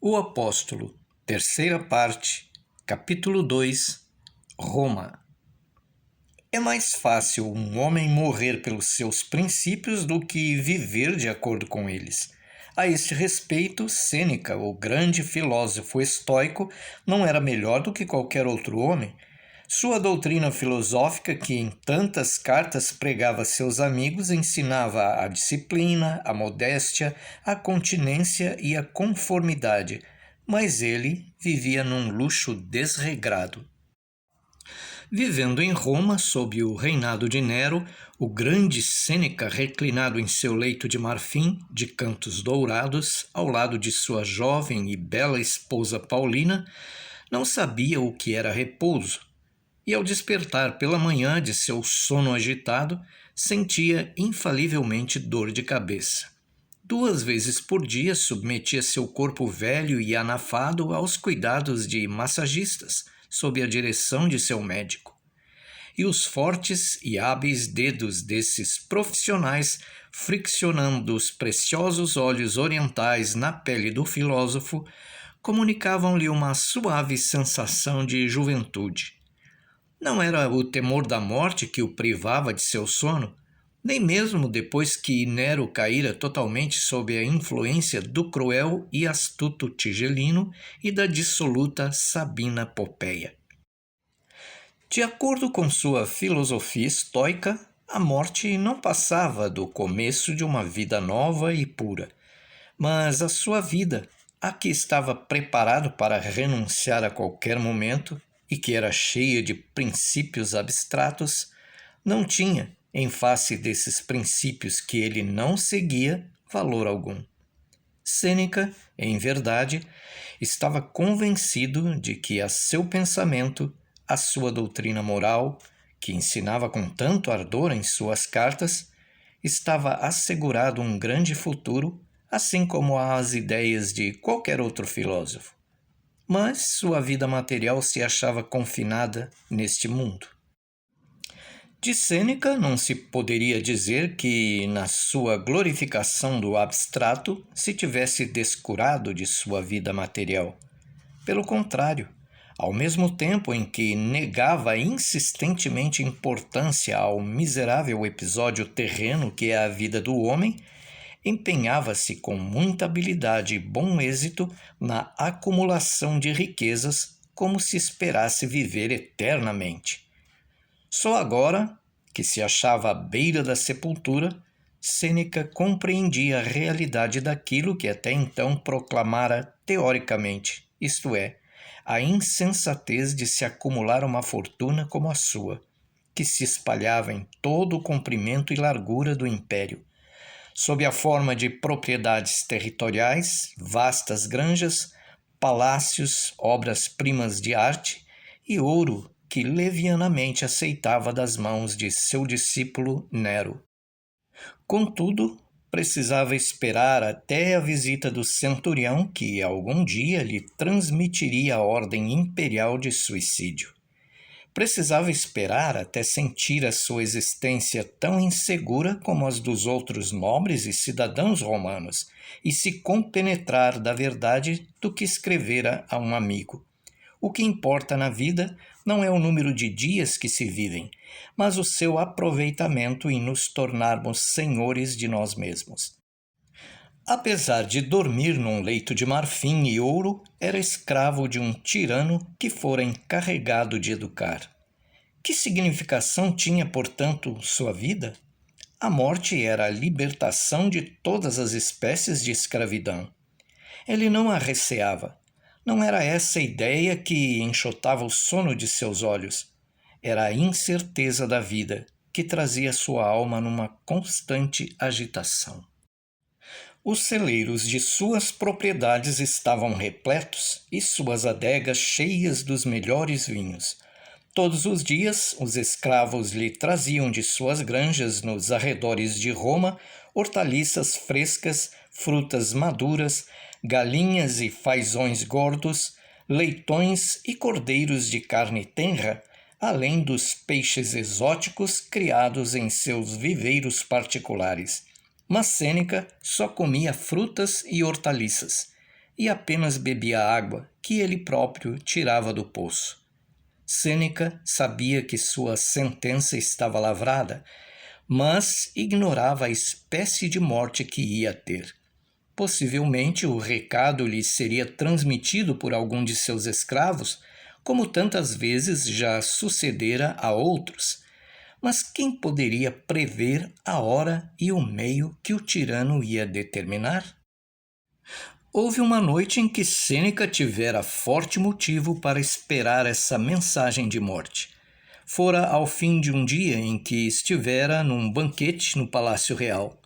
O Apóstolo, terceira parte, capítulo 2, Roma. É mais fácil um homem morrer pelos seus princípios do que viver de acordo com eles. A este respeito, Sêneca, o grande filósofo estoico, não era melhor do que qualquer outro homem. Sua doutrina filosófica, que em tantas cartas pregava a seus amigos, ensinava a disciplina, a modéstia, a continência e a conformidade, mas ele vivia num luxo desregrado. Vivendo em Roma, sob o reinado de Nero, o grande Sêneca, reclinado em seu leito de marfim, de cantos dourados, ao lado de sua jovem e bela esposa Paulina, não sabia o que era repouso. E ao despertar pela manhã de seu sono agitado, sentia infalivelmente dor de cabeça. 2 vezes por dia submetia seu corpo velho e anafado aos cuidados de massagistas, sob a direção de seu médico. E os fortes e hábeis dedos desses profissionais, friccionando os preciosos óleos orientais na pele do filósofo, comunicavam-lhe uma suave sensação de juventude. Não era o temor da morte que o privava de seu sono, nem mesmo depois que Nero caíra totalmente sob a influência do cruel e astuto Tigelino e da dissoluta Sabina Popeia. De acordo com sua filosofia estoica, a morte não passava do começo de uma vida nova e pura, mas a sua vida, a que estava preparado para renunciar a qualquer momento, e que era cheia de princípios abstratos, não tinha, em face desses princípios que ele não seguia, valor algum. Sêneca, em verdade, estava convencido de que a seu pensamento, a sua doutrina moral, que ensinava com tanto ardor em suas cartas, estava assegurado um grande futuro, assim como as ideias de qualquer outro filósofo. Mas sua vida material se achava confinada neste mundo. De Sêneca não se poderia dizer que, na sua glorificação do abstrato, se tivesse descurado de sua vida material. Pelo contrário, ao mesmo tempo em que negava insistentemente importância ao miserável episódio terreno que é a vida do homem, empenhava-se com muita habilidade e bom êxito na acumulação de riquezas, como se esperasse viver eternamente. Só agora, que se achava à beira da sepultura, Sêneca compreendia a realidade daquilo que até então proclamara teoricamente, isto é, a insensatez de se acumular uma fortuna como a sua, que se espalhava em todo o comprimento e largura do império, sob a forma de propriedades territoriais, vastas granjas, palácios, obras-primas de arte e ouro que levianamente aceitava das mãos de seu discípulo Nero. Contudo, precisava esperar até a visita do centurião que algum dia lhe transmitiria a ordem imperial de suicídio. Precisava esperar até sentir a sua existência tão insegura como as dos outros nobres e cidadãos romanos, e se compenetrar da verdade do que escrevera a um amigo. O que importa na vida não é o número de dias que se vivem, mas o seu aproveitamento em nos tornarmos senhores de nós mesmos. Apesar de dormir num leito de marfim e ouro, era escravo de um tirano que fora encarregado de educar. Que significação tinha, portanto, sua vida? A morte era a libertação de todas as espécies de escravidão. Ele não a receava. Não era essa a ideia que enxotava o sono de seus olhos. Era a incerteza da vida que trazia sua alma numa constante agitação. Os celeiros de suas propriedades estavam repletos e suas adegas cheias dos melhores vinhos. Todos os dias, os escravos lhe traziam de suas granjas nos arredores de Roma hortaliças frescas, frutas maduras, galinhas e fazões gordos, leitões e cordeiros de carne tenra, além dos peixes exóticos criados em seus viveiros particulares. Mas Sêneca só comia frutas e hortaliças. e apenas bebia água que ele próprio tirava do poço. Sêneca sabia que sua sentença estava lavrada, mas ignorava a espécie de morte que ia ter. Possivelmente o recado lhe seria transmitido por algum de seus escravos, como tantas vezes já sucedera a outros. Mas quem poderia prever a hora e o meio que o tirano ia determinar? Houve uma noite em que Sêneca tivera forte motivo para esperar essa mensagem de morte. Fora ao fim de um dia em que estivera num banquete no Palácio Real.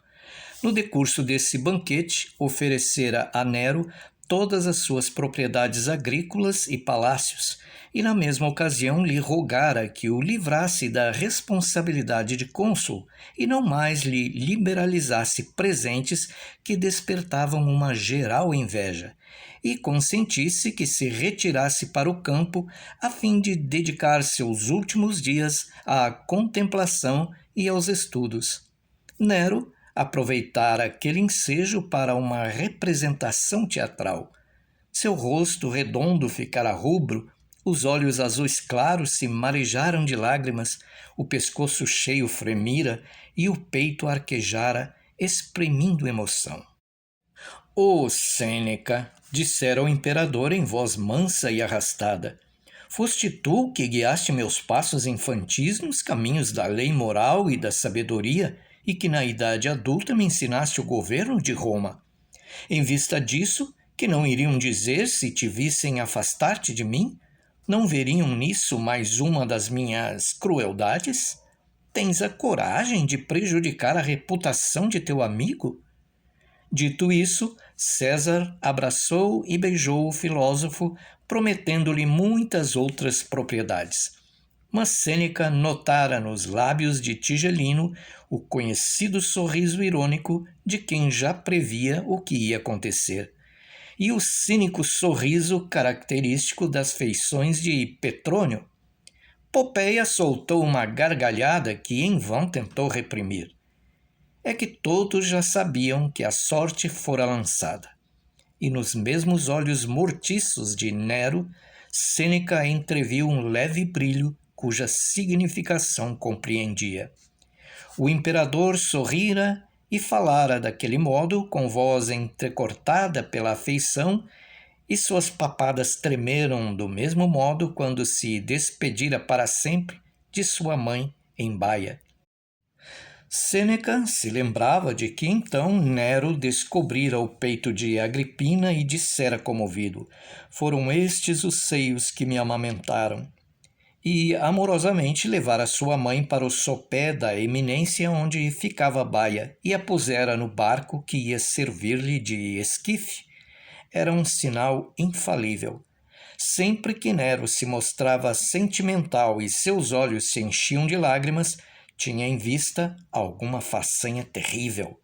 No decurso desse banquete, oferecera a Nero todas as suas propriedades agrícolas e palácios, e na mesma ocasião lhe rogara que o livrasse da responsabilidade de cônsul e não mais lhe liberalizasse presentes que despertavam uma geral inveja, e consentisse que se retirasse para o campo a fim de dedicar seus últimos dias à contemplação e aos estudos. Nero aproveitara aquele ensejo para uma representação teatral. Seu rosto redondo ficara rubro, os olhos azuis claros se marejaram de lágrimas, o pescoço cheio fremira e o peito arquejara, exprimindo emoção. «Ó Sêneca», dissera o imperador em voz mansa e arrastada, «foste tu que guiaste meus passos infantis nos caminhos da lei moral e da sabedoria, e que na idade adulta me ensinaste o governo de Roma. Em vista disso, que não iriam dizer se te vissem afastar-te de mim? Não veriam nisso mais uma das minhas crueldades? Tens a coragem de prejudicar a reputação de teu amigo?» Dito isso, César abraçou e beijou o filósofo, prometendo-lhe muitas outras propriedades. Mas Sêneca notara nos lábios de Tigelino o conhecido sorriso irônico de quem já previa o que ia acontecer, e o cínico sorriso característico das feições de Petrônio. Popeia soltou uma gargalhada que em vão tentou reprimir. É que todos já sabiam que a sorte fora lançada, e nos mesmos olhos mortiços de Nero, Sêneca entreviu um leve brilho cuja significação compreendia. O imperador sorrira e falara daquele modo, com voz entrecortada pela afeição, e suas papadas tremeram do mesmo modo quando se despedira para sempre de sua mãe em Baia. Sêneca se lembrava de que então Nero descobrira o peito de Agripina e dissera comovido: «Foram estes os seios que me amamentaram», e amorosamente levara sua mãe para o sopé da eminência onde ficava Baia e a pusera no barco que ia servir-lhe de esquife. Era um sinal infalível. Sempre que Nero se mostrava sentimental e seus olhos se enchiam de lágrimas, tinha em vista alguma façanha terrível.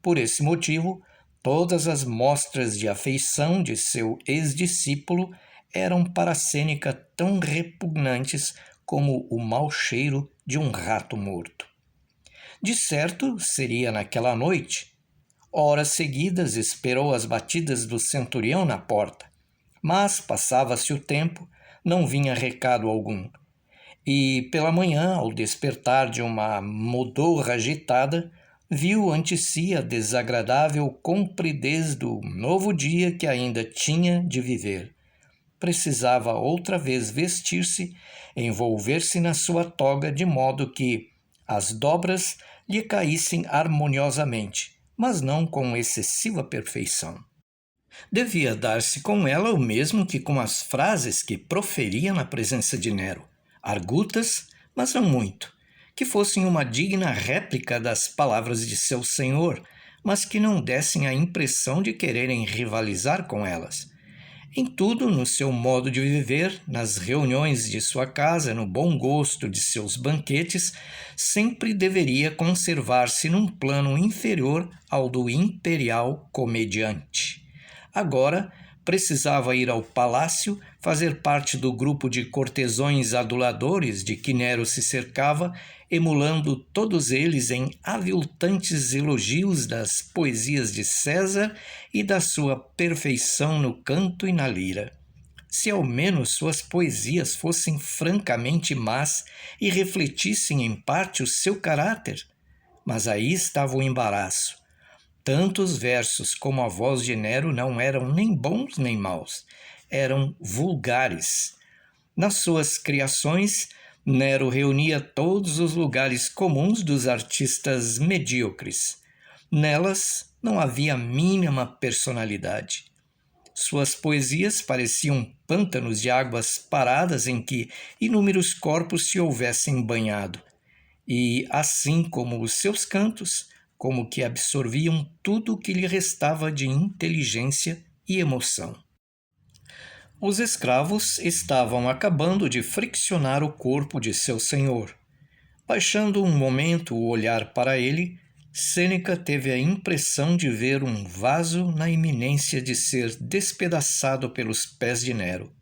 Por esse motivo, todas as mostras de afeição de seu ex-discípulo eram para Sêneca tão repugnantes como o mau cheiro de um rato morto. De certo, seria naquela noite. Horas seguidas esperou as batidas do centurião na porta, mas passava-se o tempo, não vinha recado algum. E pela manhã, ao despertar de uma modorra agitada, viu ante si a desagradável compridez do novo dia que ainda tinha de viver. Precisava outra vez vestir-se, envolver-se na sua toga de modo que as dobras lhe caíssem harmoniosamente, mas não com excessiva perfeição. Devia dar-se com ela o mesmo que com as frases que proferia na presença de Nero, argutas, mas não muito, que fossem uma digna réplica das palavras de seu senhor, mas que não dessem a impressão de quererem rivalizar com elas. Em tudo, no seu modo de viver, nas reuniões de sua casa, no bom gosto de seus banquetes, sempre deveria conservar-se num plano inferior ao do imperial comediante. Agora precisava ir ao palácio, fazer parte do grupo de cortesões aduladores de que Nero se cercava, emulando todos eles em aviltantes elogios das poesias de César e da sua perfeição no canto e na lira. Se ao menos suas poesias fossem francamente más e refletissem em parte o seu caráter. Mas aí estava o embaraço. Tanto os versos como a voz de Nero não eram nem bons nem maus, eram vulgares. Nas suas criações, Nero reunia todos os lugares comuns dos artistas medíocres. Nelas não havia a mínima personalidade. Suas poesias pareciam pântanos de águas paradas em que inúmeros corpos se houvessem banhado. E, assim como os seus cantos, como que absorviam tudo o que lhe restava de inteligência e emoção. Os escravos estavam acabando de friccionar o corpo de seu senhor. Baixando um momento o olhar para ele, Sêneca teve a impressão de ver um vaso na iminência de ser despedaçado pelos pés de Nero.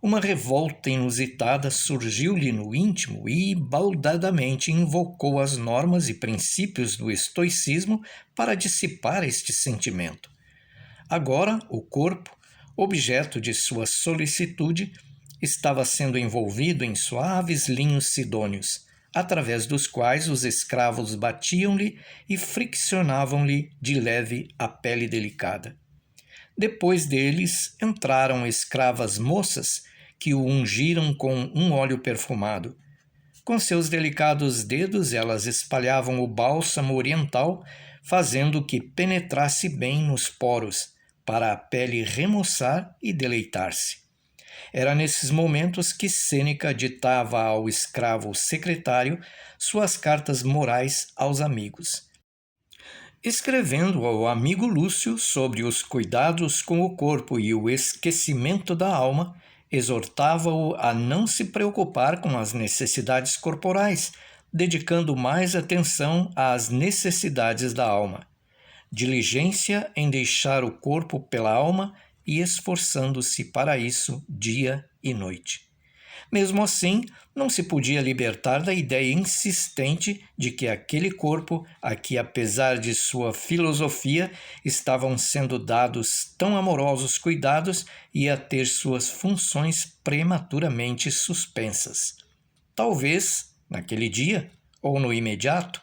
Uma revolta inusitada surgiu-lhe no íntimo e baldadamente invocou as normas e princípios do estoicismo para dissipar este sentimento. Agora, o corpo, objeto de sua solicitude, estava sendo envolvido em suaves linhos sidônios, através dos quais os escravos batiam-lhe e friccionavam-lhe de leve a pele delicada. Depois deles entraram escravas moças que o ungiram com um óleo perfumado. Com seus delicados dedos elas espalhavam o bálsamo oriental, fazendo que penetrasse bem nos poros, para a pele remoçar e deleitar-se. Era nesses momentos que Sêneca ditava ao escravo secretário suas cartas morais aos amigos. Escrevendo ao amigo Lúcio sobre os cuidados com o corpo e o esquecimento da alma, exortava-o a não se preocupar com as necessidades corporais, dedicando mais atenção às necessidades da alma. Diligência em deixar o corpo pela alma e esforçando-se para isso dia e noite. Mesmo assim, não se podia libertar da ideia insistente de que aquele corpo, a que apesar de sua filosofia estavam sendo dados tão amorosos cuidados, ia ter suas funções prematuramente suspensas. Talvez, naquele dia, ou no imediato,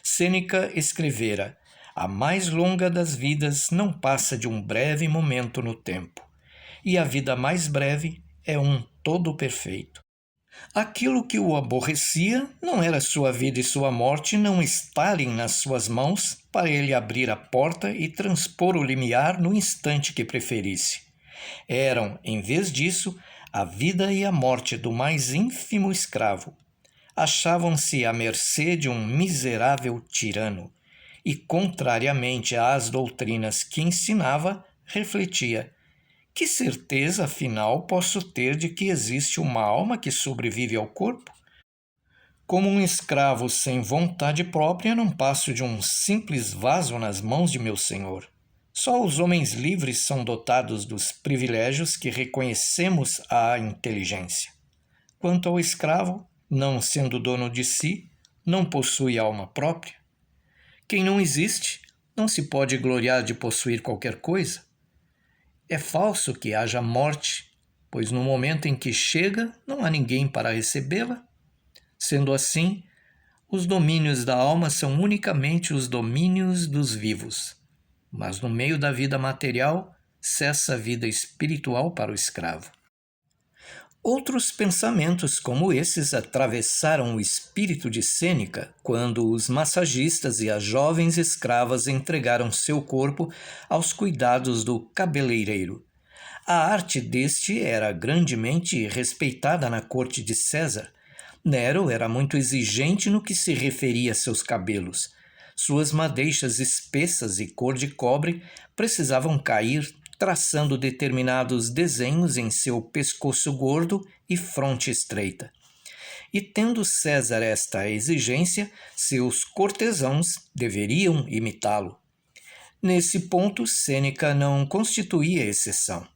Sêneca escrevera: a mais longa das vidas não passa de um breve momento no tempo, e a vida mais breve é um todo perfeito. Aquilo que o aborrecia não era sua vida e sua morte não estarem nas suas mãos para ele abrir a porta e transpor o limiar no instante que preferisse. Eram, em vez disso, a vida e a morte do mais ínfimo escravo. Achavam-se à mercê de um miserável tirano e, contrariamente às doutrinas que ensinava, refletia: que certeza, afinal, posso ter de que existe uma alma que sobrevive ao corpo? Como um escravo sem vontade própria, não passo de um simples vaso nas mãos de meu senhor. Só os homens livres são dotados dos privilégios que reconhecemos à inteligência. Quanto ao escravo, não sendo dono de si, não possui alma própria. Quem não existe, não se pode gloriar de possuir qualquer coisa. É falso que haja morte, pois no momento em que chega, não há ninguém para recebê-la. Sendo assim, os domínios da alma são unicamente os domínios dos vivos. Mas no meio da vida material, cessa a vida espiritual para o escravo. Outros pensamentos como esses atravessaram o espírito de Sêneca quando os massagistas e as jovens escravas entregaram seu corpo aos cuidados do cabeleireiro. A arte deste era grandemente respeitada na corte de César. Nero era muito exigente no que se referia a seus cabelos. Suas madeixas espessas e cor de cobre precisavam cair traçando determinados desenhos em seu pescoço gordo e fronte estreita. E tendo César esta exigência, seus cortesãos deveriam imitá-lo. Nesse ponto, Sêneca não constituía exceção.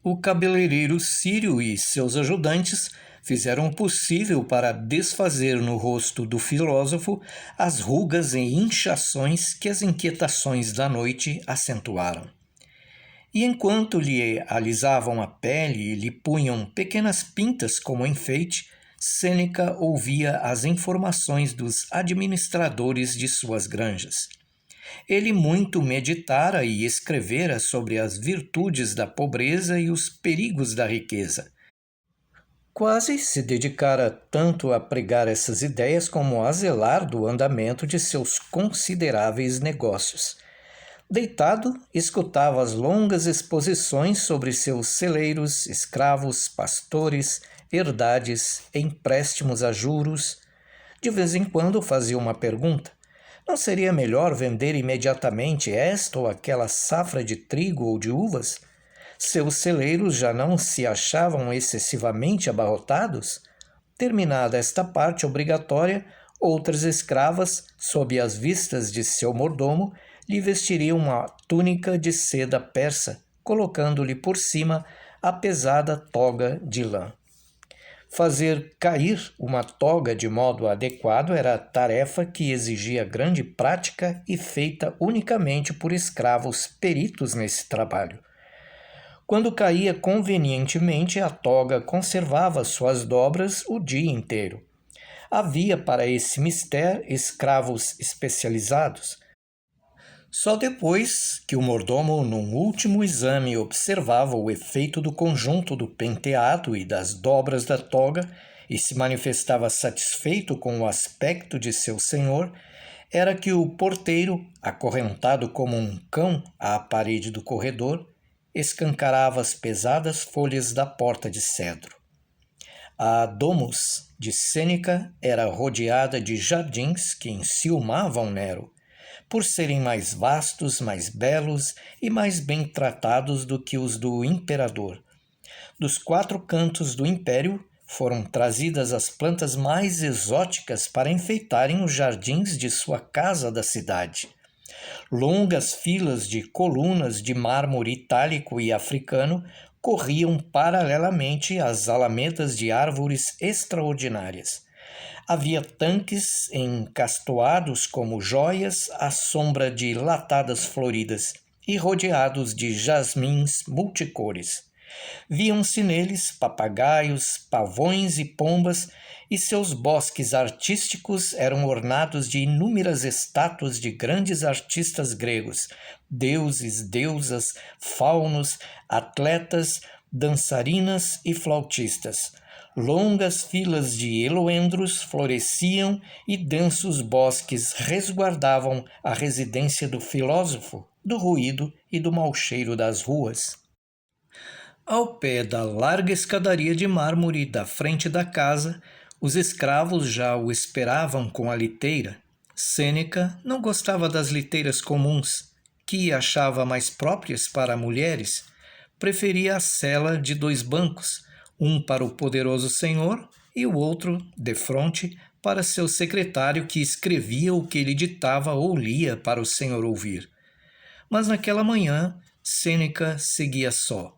O cabeleireiro sírio e seus ajudantes fizeram o possível para desfazer no rosto do filósofo as rugas e inchações que as inquietações da noite acentuaram. E enquanto lhe alisavam a pele e lhe punham pequenas pintas como enfeite, Sêneca ouvia as informações dos administradores de suas granjas. Ele muito meditara e escrevera sobre as virtudes da pobreza e os perigos da riqueza. Quase se dedicara tanto a pregar essas ideias como a zelar do andamento de seus consideráveis negócios. Deitado, escutava as longas exposições sobre seus celeiros, escravos, pastores, herdades, empréstimos a juros. De vez em quando fazia uma pergunta: não seria melhor vender imediatamente esta ou aquela safra de trigo ou de uvas? Seus celeiros já não se achavam excessivamente abarrotados? Terminada esta parte obrigatória, outras escravas, sob as vistas de seu mordomo, lhe vestiriam uma túnica de seda persa, colocando-lhe por cima a pesada toga de lã. Fazer cair uma toga de modo adequado era tarefa que exigia grande prática e feita unicamente por escravos peritos nesse trabalho. Quando caía convenientemente, a toga conservava suas dobras o dia inteiro. Havia para esse mister escravos especializados. Só depois que o mordomo, num último exame, observava o efeito do conjunto do penteado e das dobras da toga e se manifestava satisfeito com o aspecto de seu senhor, era que o porteiro, acorrentado como um cão à parede do corredor, escancarava as pesadas folhas da porta de cedro. A domus de Sêneca era rodeada de jardins que enciumavam Nero, por serem mais vastos, mais belos e mais bem tratados do que os do imperador. Dos 4 cantos do império foram trazidas as plantas mais exóticas para enfeitarem os jardins de sua casa da cidade. Longas filas de colunas de mármore itálico e africano corriam paralelamente às alamedas de árvores extraordinárias. Havia tanques encastoados como joias à sombra de latadas floridas e rodeados de jasmins multicores. Viam-se neles papagaios, pavões e pombas, e seus bosques artísticos eram ornados de inúmeras estátuas de grandes artistas gregos, deuses, deusas, faunos, atletas, dançarinas e flautistas. Longas filas de eloendros floresciam e densos bosques resguardavam a residência do filósofo do ruído e do mau cheiro das ruas. Ao pé da larga escadaria de mármore da frente da casa, os escravos já o esperavam com a liteira. Sêneca não gostava das liteiras comuns, que achava mais próprias para mulheres. Preferia a sela de 2 bancos, um para o poderoso senhor e o outro, defronte, para seu secretário que escrevia o que ele ditava ou lia para o senhor ouvir. Mas naquela manhã, Sêneca seguia só.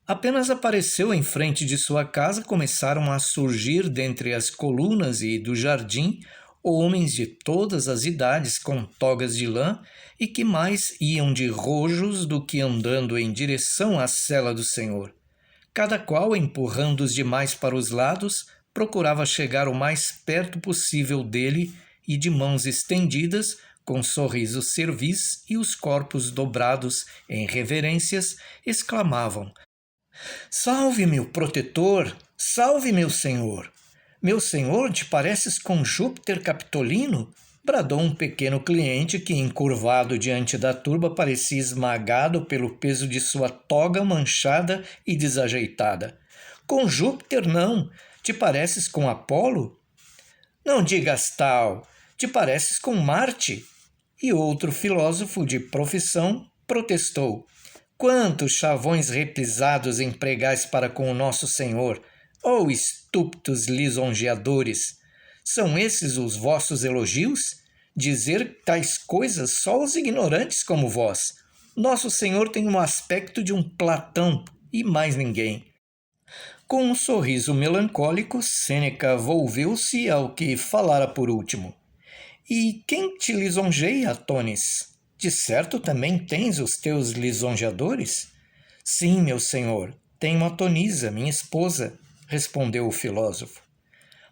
Apenas apareceu em frente de sua casa, começaram a surgir dentre as colunas e do jardim homens de todas as idades com togas de lã e que mais iam de rojos do que andando em direção à cela do senhor. Cada qual, empurrando os demais para os lados, procurava chegar o mais perto possível dele e, de mãos estendidas, com sorrisos servis e os corpos dobrados em reverências, exclamavam: "Salve, meu protetor! Salve, meu senhor! Meu senhor, te pareces com Júpiter Capitolino?" Bradou um pequeno cliente que, encurvado diante da turba, parecia esmagado pelo peso de sua toga manchada e desajeitada. "Com Júpiter, não. Te pareces com Apolo?" "Não digas tal. Te pareces com Marte." E outro filósofo de profissão protestou: "Quantos chavões repisados empregais para com o nosso Senhor, ó estúpidos lisonjeadores! São esses os vossos elogios? Dizer tais coisas só os ignorantes como vós. Nosso Senhor tem um aspecto de um Platão e mais ninguém. Com um sorriso melancólico, Sêneca volveu-se ao que falara por último. E quem te lisonjeia, Tonis? De certo também tens os teus lisonjeadores? Sim, meu senhor, tenho a Tonisa, minha esposa, respondeu o filósofo.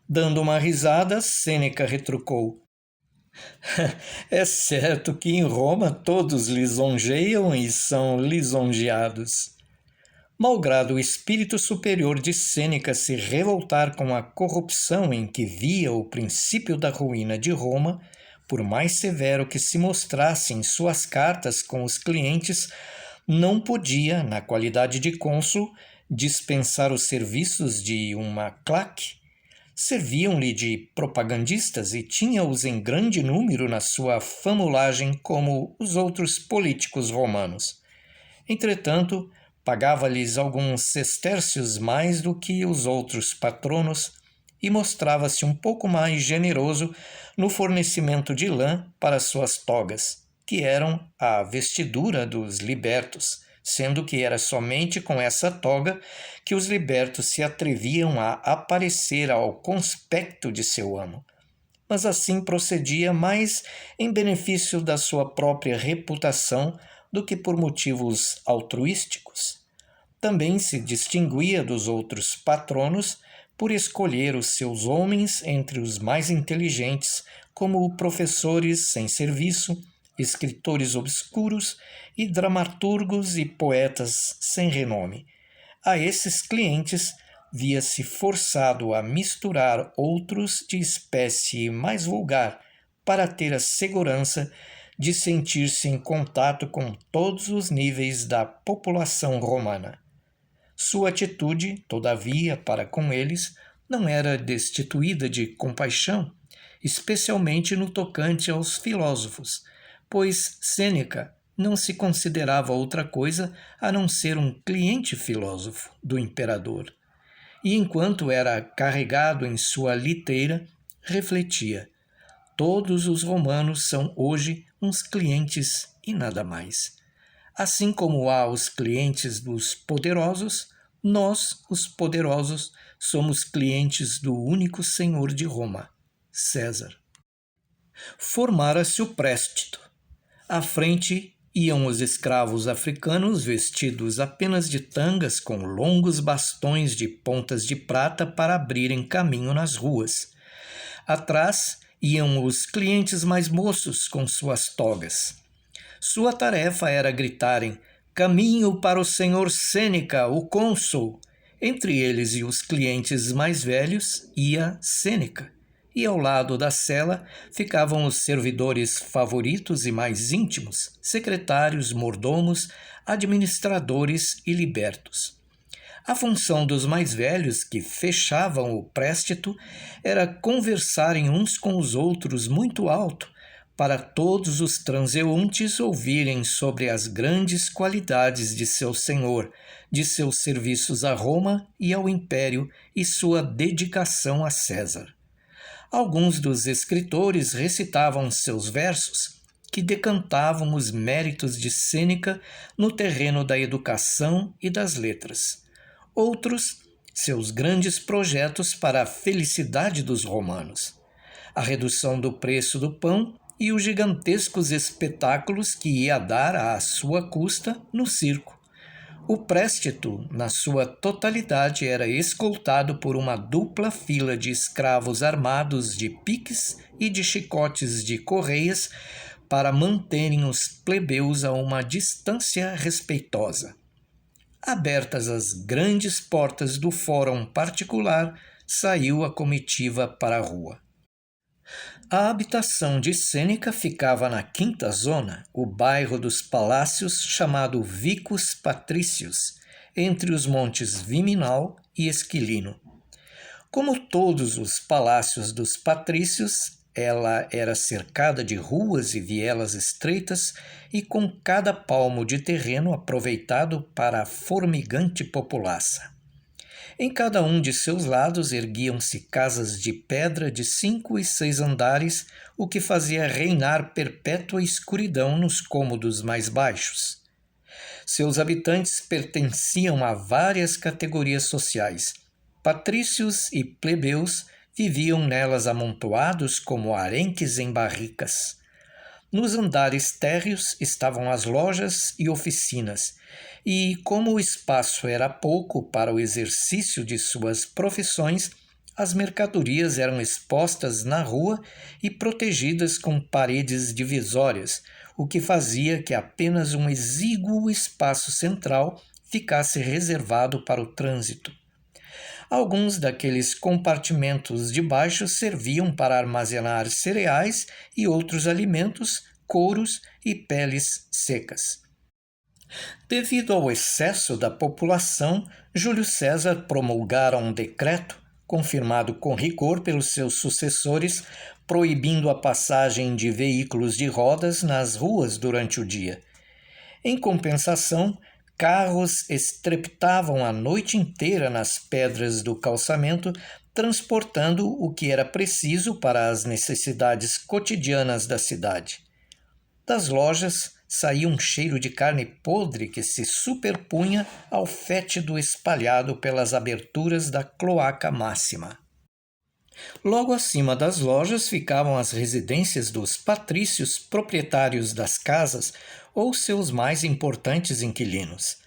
Dando uma risada, Sêneca retrucou. É certo que em Roma todos lisonjeiam e são lisonjeados. Malgrado o espírito superior de Sêneca se revoltar com a corrupção em que via o princípio da ruína de Roma, por mais severo que se mostrasse em suas cartas com os clientes, não podia, na qualidade de cônsul, dispensar os serviços de uma claque. Serviam-lhe de propagandistas e tinha-os em grande número na sua famulagem como os outros políticos romanos. Entretanto, pagava-lhes alguns sestércios mais do que os outros patronos e mostrava-se um pouco mais generoso no fornecimento de lã para suas togas, que eram a vestidura dos libertos, sendo que era somente com essa toga que os libertos se atreviam a aparecer ao conspecto de seu amo. Mas assim procedia mais em benefício da sua própria reputação do que por motivos altruísticos. Também se distinguia dos outros patronos por escolher os seus homens entre os mais inteligentes, como professores sem serviço, escritores obscuros e dramaturgos e poetas sem renome. A esses clientes via-se forçado a misturar outros de espécie mais vulgar para ter a segurança de sentir-se em contato com todos os níveis da população romana. Sua atitude, todavia, para com eles, não era destituída de compaixão, especialmente no tocante aos filósofos, pois Sêneca não se considerava outra coisa a não ser um cliente filósofo do imperador. E enquanto era carregado em sua liteira, refletia: todos os romanos são hoje uns clientes e nada mais. Assim como há os clientes dos poderosos, nós, os poderosos, somos clientes do único senhor de Roma, César. Formara-se o préstito. À frente iam os escravos africanos vestidos apenas de tangas com longos bastões de pontas de prata para abrirem caminho nas ruas. Atrás iam os clientes mais moços com suas togas. Sua tarefa era gritarem: caminho para o senhor Sêneca, o cônsul. Entre eles e os clientes mais velhos ia Sêneca, e ao lado da cela ficavam os servidores favoritos e mais íntimos, secretários, mordomos, administradores e libertos. A função dos mais velhos, que fechavam o préstito, era conversarem uns com os outros muito alto, para todos os transeuntes ouvirem sobre as grandes qualidades de seu senhor, de seus serviços a Roma e ao Império e sua dedicação a César. Alguns dos escritores recitavam seus versos, que decantavam os méritos de Sêneca no terreno da educação e das letras. Outros, seus grandes projetos para a felicidade dos romanos, a redução do preço do pão e os gigantescos espetáculos que ia dar à sua custa no circo. O préstito, na sua totalidade, era escoltado por uma dupla fila de escravos armados de piques e de chicotes de correias para manterem os plebeus a uma distância respeitosa. Abertas as grandes portas do fórum particular, saiu a comitiva para a rua. A habitação de Sêneca ficava na quinta zona, o bairro dos palácios chamado Vicus Patricius, entre os montes Viminal e Esquilino. Como todos os palácios dos patrícios, ela era cercada de ruas e vielas estreitas e com cada palmo de terreno aproveitado para a formigante populaça. Em cada um de seus lados erguiam-se casas de pedra de 5 e 6 andares, o que fazia reinar perpétua escuridão nos cômodos mais baixos. Seus habitantes pertenciam a várias categorias sociais. Patrícios e plebeus viviam nelas amontoados como arenques em barricas. Nos andares térreos estavam as lojas e oficinas, e como o espaço era pouco para o exercício de suas profissões, as mercadorias eram expostas na rua e protegidas com paredes divisórias, o que fazia que apenas um exíguo espaço central ficasse reservado para o trânsito. Alguns daqueles compartimentos de baixo serviam para armazenar cereais e outros alimentos, couros e peles secas. Devido ao excesso da população, Júlio César promulgara um decreto, confirmado com rigor pelos seus sucessores, proibindo a passagem de veículos de rodas nas ruas durante o dia. Em compensação, carros estrepitavam a noite inteira nas pedras do calçamento, transportando o que era preciso para as necessidades cotidianas da cidade. Das lojas saía um cheiro de carne podre que se superpunha ao fétido espalhado pelas aberturas da cloaca máxima. Logo acima das lojas ficavam as residências dos patrícios proprietários das casas ou seus mais importantes inquilinos.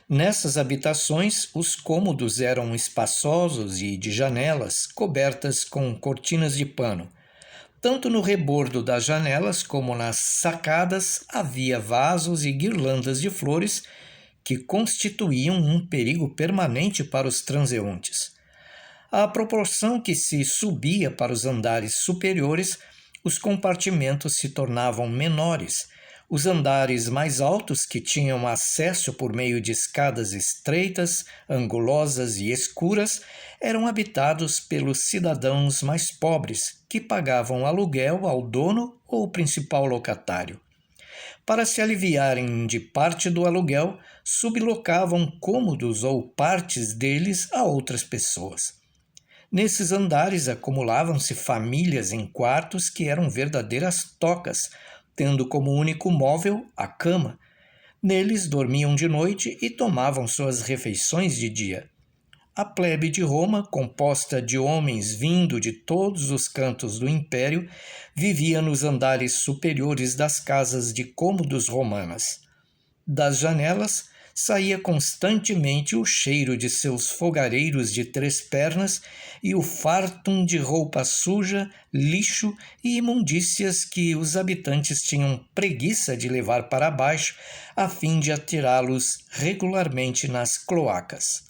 Nessas habitações, os cômodos eram espaçosos e de janelas cobertas com cortinas de pano. Tanto no rebordo das janelas como nas sacadas havia vasos e guirlandas de flores que constituíam um perigo permanente para os transeuntes. À proporção que se subia para os andares superiores, os compartimentos se tornavam menores. Os andares mais altos, que tinham acesso por meio de escadas estreitas, angulosas e escuras, eram habitados pelos cidadãos mais pobres, que pagavam aluguel ao dono ou principal locatário. Para se aliviarem de parte do aluguel, sublocavam cômodos ou partes deles a outras pessoas. Nesses andares acumulavam-se famílias em quartos que eram verdadeiras tocas, tendo como único móvel a cama. Neles dormiam de noite e tomavam suas refeições de dia. A plebe de Roma, composta de homens vindo de todos os cantos do império, vivia nos andares superiores das casas de cômodos romanas. Das janelas saía constantemente o cheiro de seus fogareiros de 3 pernas e o fartum de roupa suja, lixo e imundícias que os habitantes tinham preguiça de levar para baixo a fim de atirá-los regularmente nas cloacas.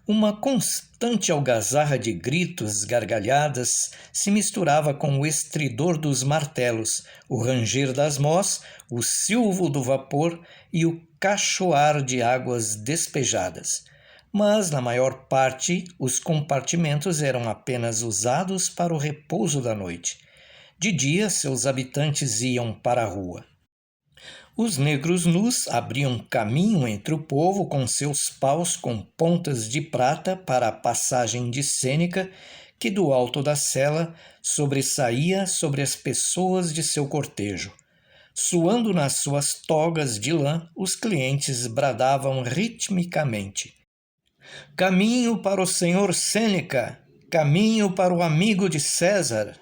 Uma constante algazarra de gritos, gargalhadas, se misturava com o estridor dos martelos, o ranger das mós, o silvo do vapor e o cachoar de águas despejadas. Mas, na maior parte, os compartimentos eram apenas usados para o repouso da noite. De dia, seus habitantes iam para a rua. Os negros nus abriam caminho entre o povo com seus paus com pontas de prata para a passagem de Sêneca, que do alto da cela sobressaía sobre as pessoas de seu cortejo. Suando nas suas togas de lã, os clientes bradavam ritmicamente: "Caminho para o senhor Sêneca! Caminho para o amigo de César!"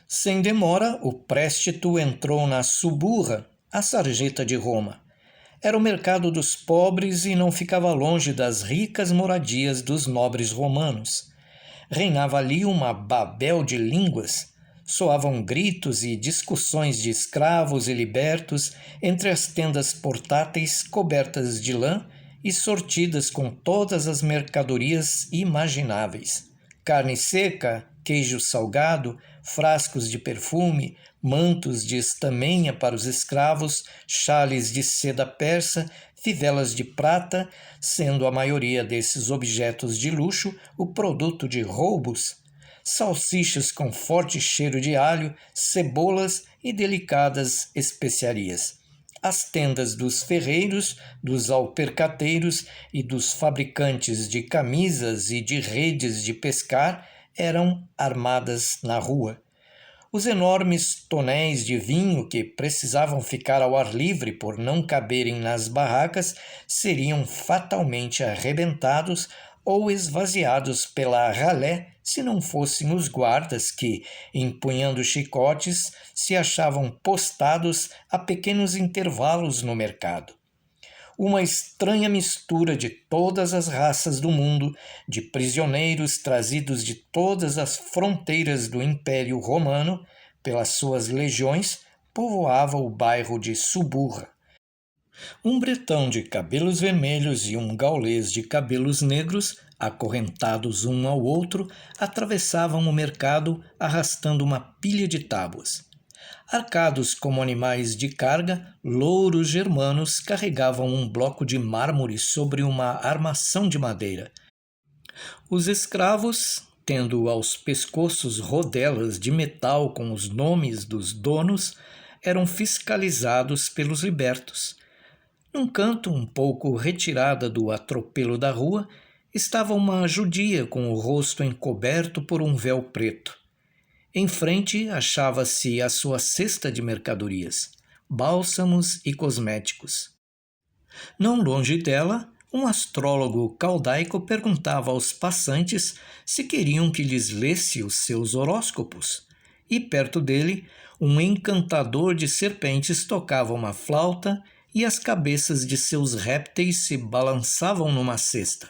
Sem demora, o préstito entrou na Suburra, a sarjeta de Roma. Era o mercado dos pobres e não ficava longe das ricas moradias dos nobres romanos. Reinava ali uma babel de línguas. Soavam gritos e discussões de escravos e libertos entre as tendas portáteis cobertas de lã e sortidas com todas as mercadorias imagináveis. Carne seca, queijo salgado, frascos de perfume, mantos de estamenha para os escravos, chales de seda persa, fivelas de prata, sendo a maioria desses objetos de luxo o produto de roubos, salsichas com forte cheiro de alho, cebolas e delicadas especiarias. As tendas dos ferreiros, dos alpercateiros e dos fabricantes de camisas e de redes de pescar eram armadas na rua. Os enormes tonéis de vinho que precisavam ficar ao ar livre por não caberem nas barracas seriam fatalmente arrebentados ou esvaziados pela ralé se não fossem os guardas que, empunhando chicotes, se achavam postados a pequenos intervalos no mercado. Uma estranha mistura de todas as raças do mundo, de prisioneiros trazidos de todas as fronteiras do Império Romano, pelas suas legiões, povoava o bairro de Suburra. Um bretão de cabelos vermelhos e um gaulês de cabelos negros, acorrentados um ao outro, atravessavam o mercado arrastando uma pilha de tábuas. Arcados como animais de carga, louros germanos carregavam um bloco de mármore sobre uma armação de madeira. Os escravos, tendo aos pescoços rodelas de metal com os nomes dos donos, eram fiscalizados pelos libertos. Num canto um pouco retirada do atropelo da rua, estava uma judia com o rosto encoberto por um véu preto. Em frente achava-se a sua cesta de mercadorias, bálsamos e cosméticos. Não longe dela, um astrólogo caldaico perguntava aos passantes se queriam que lhes lesse os seus horóscopos, e perto dele, um encantador de serpentes tocava uma flauta e as cabeças de seus répteis se balançavam numa cesta.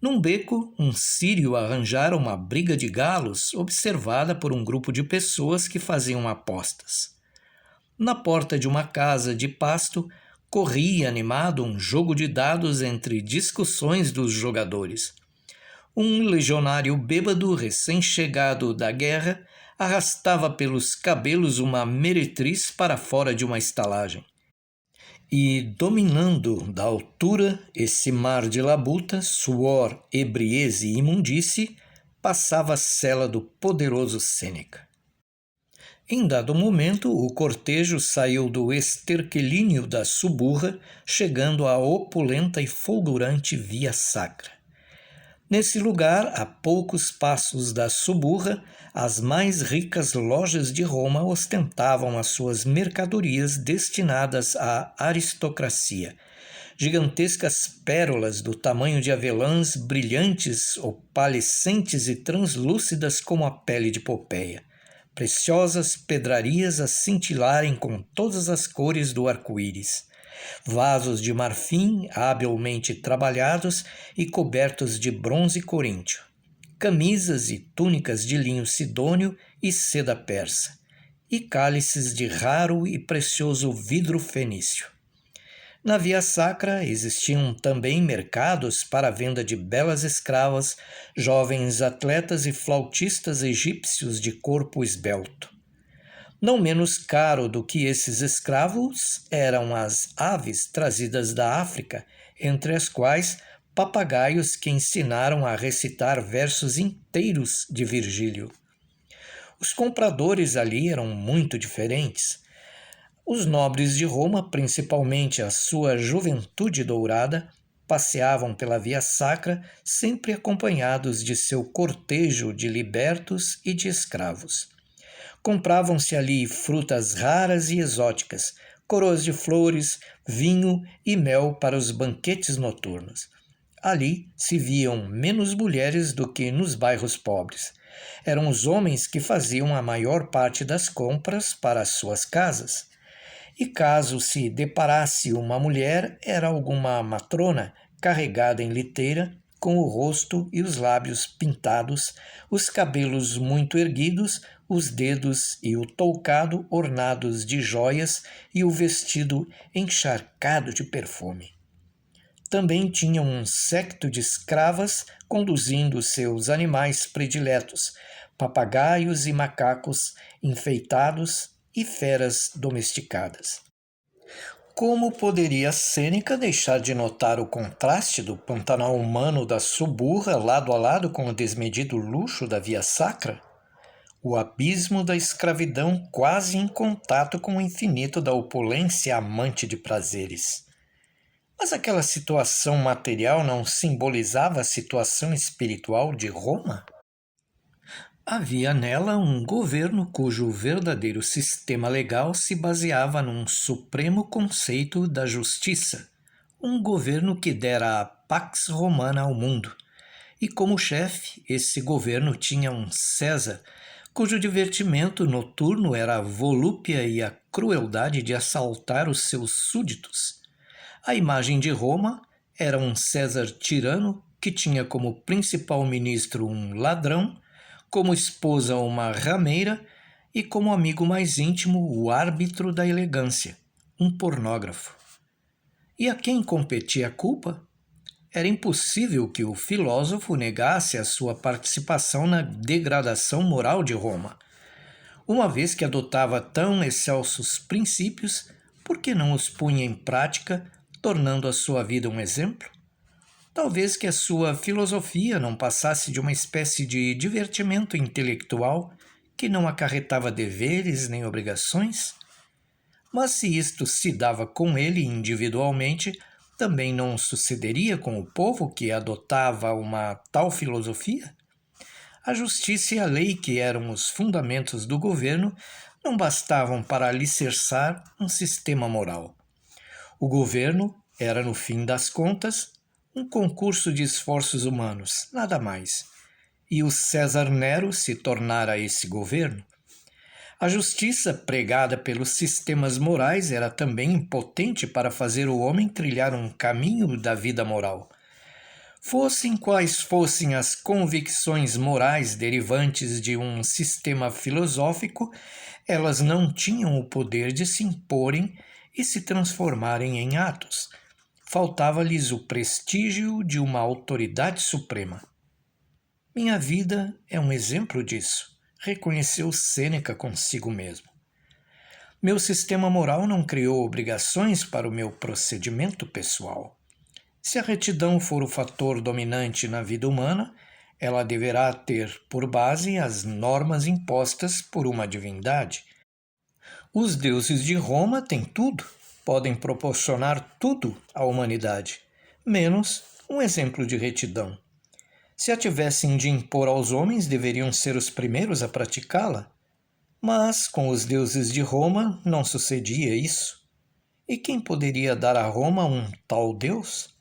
Num beco, um sírio arranjara uma briga de galos observada por um grupo de pessoas que faziam apostas. Na porta de uma casa de pasto, corria animado um jogo de dados entre discussões dos jogadores. Um legionário bêbado recém-chegado da guerra arrastava pelos cabelos uma meretriz para fora de uma estalagem. E, dominando da altura esse mar de labuta, suor, ebrieze e imundície, passava a cela do poderoso Sêneca. Em dado momento, o cortejo saiu do esterquilínio da Suburra, chegando à opulenta e fulgurante Via Sacra. Nesse lugar, a poucos passos da Suburra, as mais ricas lojas de Roma ostentavam as suas mercadorias destinadas à aristocracia. Gigantescas pérolas do tamanho de avelãs, brilhantes, opalescentes e translúcidas como a pele de Popeia. Preciosas pedrarias a cintilarem com todas as cores do arco-íris. Vasos de marfim habilmente trabalhados e cobertos de bronze coríntio, camisas e túnicas de linho sidônio e seda persa, e cálices de raro e precioso vidro fenício. Na Via Sacra existiam também mercados para a venda de belas escravas, jovens atletas e flautistas egípcios de corpo esbelto. Não menos caro do que esses escravos eram as aves trazidas da África, entre as quais papagaios que ensinaram a recitar versos inteiros de Virgílio. Os compradores ali eram muito diferentes. Os nobres de Roma, principalmente a sua juventude dourada, passeavam pela Via Sacra sempre acompanhados de seu cortejo de libertos e de escravos. Compravam-se ali frutas raras e exóticas, coroas de flores, vinho e mel para os banquetes noturnos. Ali se viam menos mulheres do que nos bairros pobres. Eram os homens que faziam a maior parte das compras para as suas casas. E caso se deparasse uma mulher, era alguma matrona carregada em liteira, com o rosto e os lábios pintados, os cabelos muito erguidos, os dedos e o toucado ornados de joias e o vestido encharcado de perfume. Também tinha um séquito de escravas conduzindo seus animais prediletos, papagaios e macacos enfeitados e feras domesticadas. Como poderia Sêneca deixar de notar o contraste do Pantanal humano da Suburra lado a lado com o desmedido luxo da Via Sacra? o abismo da escravidão quase em contato com o infinito da opulência amante de prazeres. Mas aquela situação material não simbolizava a situação espiritual de Roma? Havia nela um governo cujo verdadeiro sistema legal se baseava num supremo conceito da justiça, um governo que dera a Pax Romana ao mundo. E como chefe, esse governo tinha um César, cujo divertimento noturno era a volúpia e a crueldade de assaltar os seus súditos. A imagem de Roma era um César tirano que tinha como principal ministro um ladrão, como esposa uma rameira e como amigo mais íntimo o árbitro da elegância, um pornógrafo. E a quem competia a culpa? Era impossível que o filósofo negasse a sua participação na degradação moral de Roma. Uma vez que adotava tão excelsos princípios, por que não os punha em prática, tornando a sua vida um exemplo? Talvez que a sua filosofia não passasse de uma espécie de divertimento intelectual que não acarretava deveres nem obrigações? Mas se isto se dava com ele individualmente, também não sucederia com o povo que adotava uma tal filosofia? A justiça e a lei, que eram os fundamentos do governo, não bastavam para alicerçar um sistema moral. O governo era, no fim das contas, um concurso de esforços humanos, nada mais. E o César Nero se tornara esse governo. A justiça pregada pelos sistemas morais era também impotente para fazer o homem trilhar um caminho da vida moral. Fossem quais fossem as convicções morais derivantes de um sistema filosófico, elas não tinham o poder de se imporem e se transformarem em atos. Faltava-lhes o prestígio de uma autoridade suprema. Minha vida é um exemplo disso, reconheceu Sêneca consigo mesmo. Meu sistema moral não criou obrigações para o meu procedimento pessoal. Se a retidão for o fator dominante na vida humana, ela deverá ter por base as normas impostas por uma divindade. Os deuses de Roma têm tudo, podem proporcionar tudo à humanidade, menos um exemplo de retidão. Se a tivessem de impor aos homens, deveriam ser os primeiros a praticá-la. Mas com os deuses de Roma não sucedia isso. E quem poderia dar a Roma um tal Deus?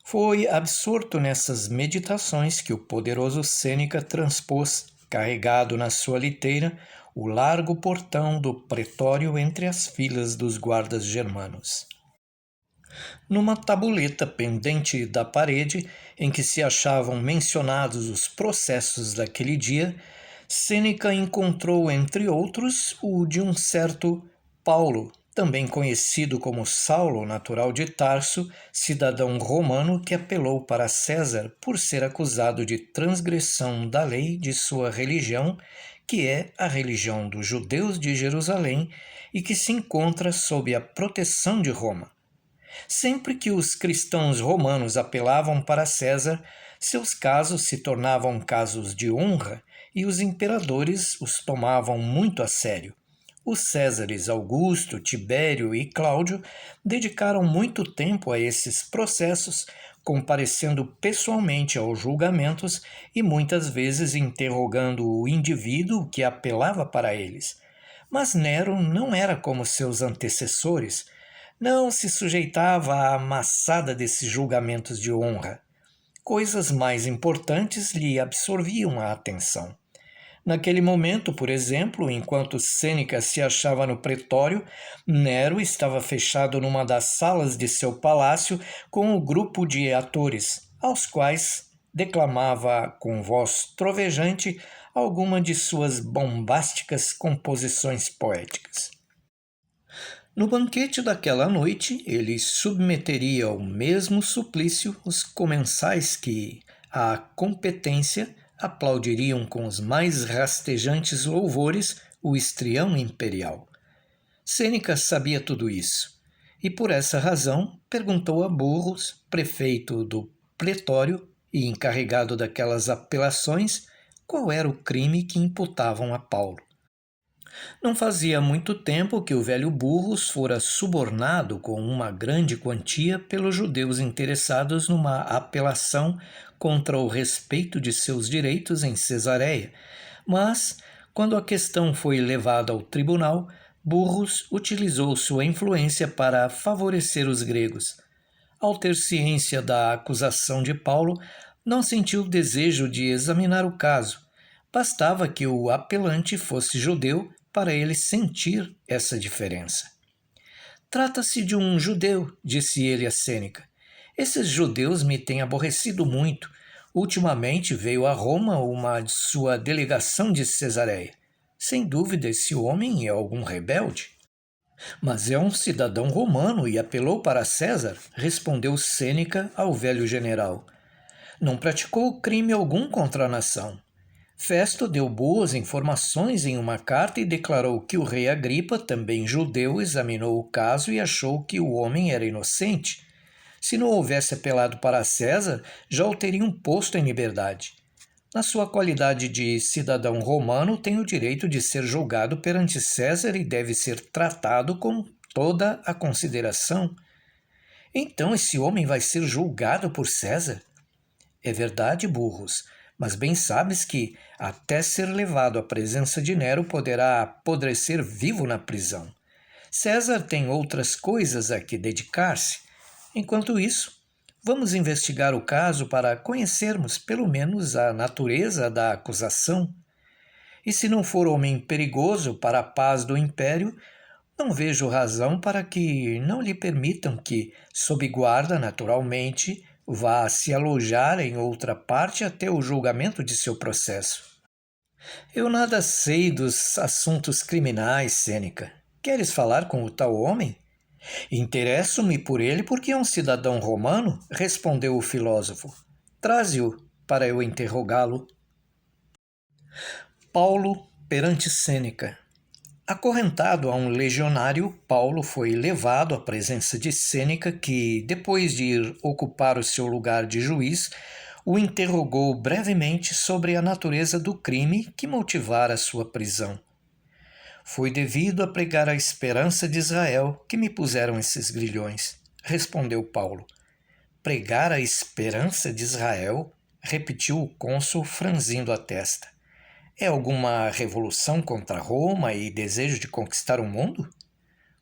Foi absorto nessas meditações que o poderoso Sêneca transpôs, carregado na sua liteira, o largo portão do pretório entre as filas dos guardas germanos. Numa tabuleta pendente da parede, em que se achavam mencionados os processos daquele dia, Sêneca encontrou, entre outros, o de um certo Paulo, também conhecido como Saulo, natural de Tarso, cidadão romano que apelou para César por ser acusado de transgressão da lei de sua religião, que é a religião dos judeus de Jerusalém e que se encontra sob a proteção de Roma. Sempre que os cristãos romanos apelavam para César, seus casos se tornavam casos de honra e os imperadores os tomavam muito a sério. Os Césares Augusto, Tibério e Cláudio dedicaram muito tempo a esses processos, comparecendo pessoalmente aos julgamentos e muitas vezes interrogando o indivíduo que apelava para eles. Mas Nero não era como seus antecessores, não se sujeitava à amassada desses julgamentos de honra. Coisas mais importantes lhe absorviam a atenção. Naquele momento, por exemplo, enquanto Sêneca se achava no pretório, Nero estava fechado numa das salas de seu palácio com um grupo de atores, aos quais declamava com voz trovejante alguma de suas bombásticas composições poéticas. No banquete daquela noite, ele submeteria ao mesmo suplício os comensais que, à competência, aplaudiriam com os mais rastejantes louvores o histrião imperial. Sêneca sabia tudo isso, e por essa razão perguntou a Burrus, prefeito do pretório e encarregado daquelas apelações, qual era o crime que imputavam a Paulo. Não fazia muito tempo que o velho Burrus fora subornado com uma grande quantia pelos judeus interessados numa apelação contra o respeito de seus direitos em Cesareia, mas, quando a questão foi levada ao tribunal, Burrus utilizou sua influência para favorecer os gregos. Ao ter ciência da acusação de Paulo, não sentiu desejo de examinar o caso. Bastava que o apelante fosse judeu para ele sentir essa diferença. Trata-se de um judeu, disse ele a Sêneca. Esses judeus me têm aborrecido muito. Ultimamente veio a Roma uma de sua delegação de Cesareia. Sem dúvida, esse homem é algum rebelde. Mas é um cidadão romano e apelou para César, respondeu Sêneca ao velho general. Não praticou crime algum contra a nação. Festo deu boas informações em uma carta e declarou que o rei Agripa, também judeu, examinou o caso e achou que o homem era inocente. Se não houvesse apelado para César, já o teriam posto em liberdade. Na sua qualidade de cidadão romano, tem o direito de ser julgado perante César e deve ser tratado com toda a consideração. Então esse homem vai ser julgado por César? É verdade, Burrus, mas bem sabes que, até ser levado à presença de Nero, poderá apodrecer vivo na prisão. César tem outras coisas a que dedicar-se. Enquanto isso, vamos investigar o caso para conhecermos, pelo menos, a natureza da acusação. E se não for homem perigoso para a paz do império, não vejo razão para que não lhe permitam que, sob guarda, naturalmente, vá se alojar em outra parte até o julgamento de seu processo. Eu nada sei dos assuntos criminais, Sêneca. Queres falar com o tal homem? Interesso-me por ele porque é um cidadão romano, respondeu o filósofo. Traze-o para eu interrogá-lo. Paulo perante Sêneca. Acorrentado a um legionário, Paulo foi levado à presença de Sêneca, que, depois de ir ocupar o seu lugar de juiz, o interrogou brevemente sobre a natureza do crime que motivara sua prisão. Foi devido a pregar a esperança de Israel que me puseram esses grilhões, respondeu Paulo. Pregar a esperança de Israel? Repetiu o cônsul, franzindo a testa. É alguma revolução contra Roma e desejo de conquistar o mundo?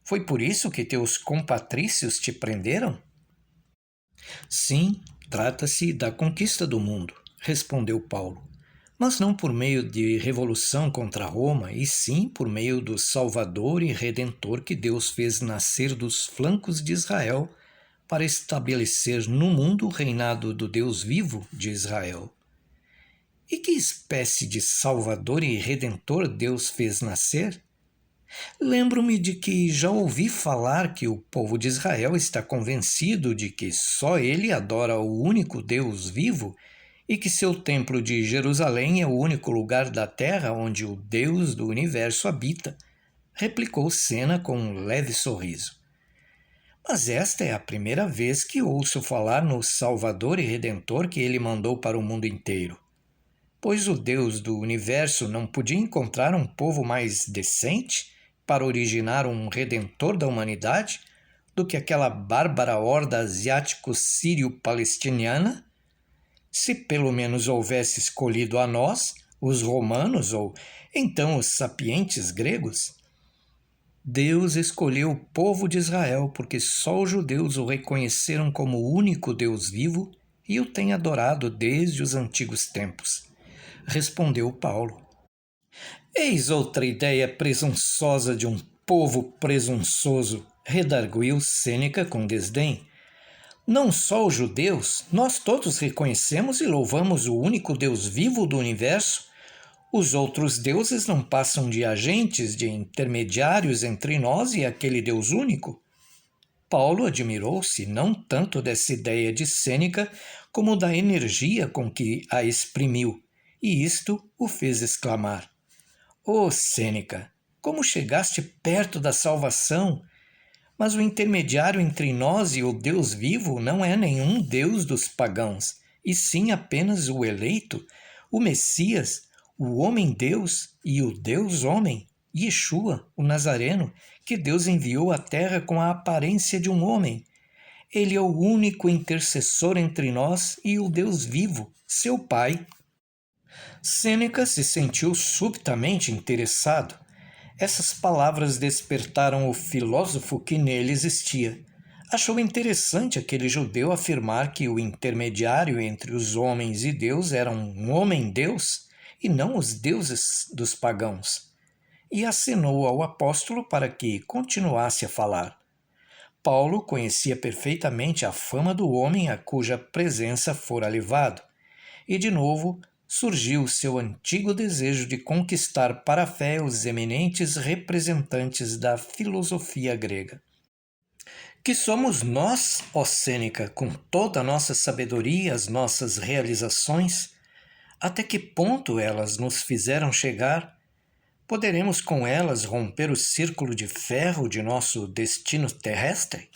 Foi por isso que teus compatrícios te prenderam? Sim, trata-se da conquista do mundo, respondeu Paulo. Mas não por meio de revolução contra Roma, e sim por meio do Salvador e Redentor que Deus fez nascer dos flancos de Israel para estabelecer no mundo o reinado do Deus vivo de Israel. E que espécie de Salvador e Redentor Deus fez nascer? Lembro-me de que já ouvi falar que o povo de Israel está convencido de que só ele adora o único Deus vivo e que seu templo de Jerusalém é o único lugar da terra onde o Deus do universo habita, replicou Sena com um leve sorriso. Mas esta é a primeira vez que ouço falar no Salvador e Redentor que ele mandou para o mundo inteiro. Pois o Deus do universo não podia encontrar um povo mais decente para originar um redentor da humanidade do que aquela bárbara horda asiático-sírio-palestiniana? Se pelo menos houvesse escolhido a nós, os romanos, ou então os sapientes gregos? Deus escolheu o povo de Israel porque só os judeus o reconheceram como o único Deus vivo e o têm adorado desde os antigos tempos. Respondeu Paulo. Eis outra ideia presunçosa de um povo presunçoso, redarguiu Sêneca com desdém. Não só os judeus, nós todos reconhecemos e louvamos o único Deus vivo do universo. Os outros deuses não passam de agentes, de intermediários entre nós e aquele Deus único. Paulo admirou-se não tanto dessa ideia de Sêneca como da energia com que a exprimiu. E isto o fez exclamar. Sêneca, como chegaste perto da salvação? Mas o intermediário entre nós e o Deus vivo não é nenhum Deus dos pagãos, e sim apenas o eleito, o Messias, o homem-deus e o Deus-homem, Yeshua, o Nazareno, que Deus enviou à terra com a aparência de um homem. Ele é o único intercessor entre nós e o Deus vivo, seu Pai. Sêneca se sentiu subitamente interessado. Essas palavras despertaram o filósofo que nele existia. Achou interessante aquele judeu afirmar que o intermediário entre os homens e Deus era um homem-deus e não os deuses dos pagãos. E acenou ao apóstolo para que continuasse a falar. Paulo conhecia perfeitamente a fama do homem a cuja presença fora levado, e de novo surgiu seu antigo desejo de conquistar para a fé os eminentes representantes da filosofia grega. Que somos nós, ó Sêneca, com toda a nossa sabedoria, as nossas realizações? Até que ponto elas nos fizeram chegar? Poderemos com elas romper o círculo de ferro de nosso destino terrestre?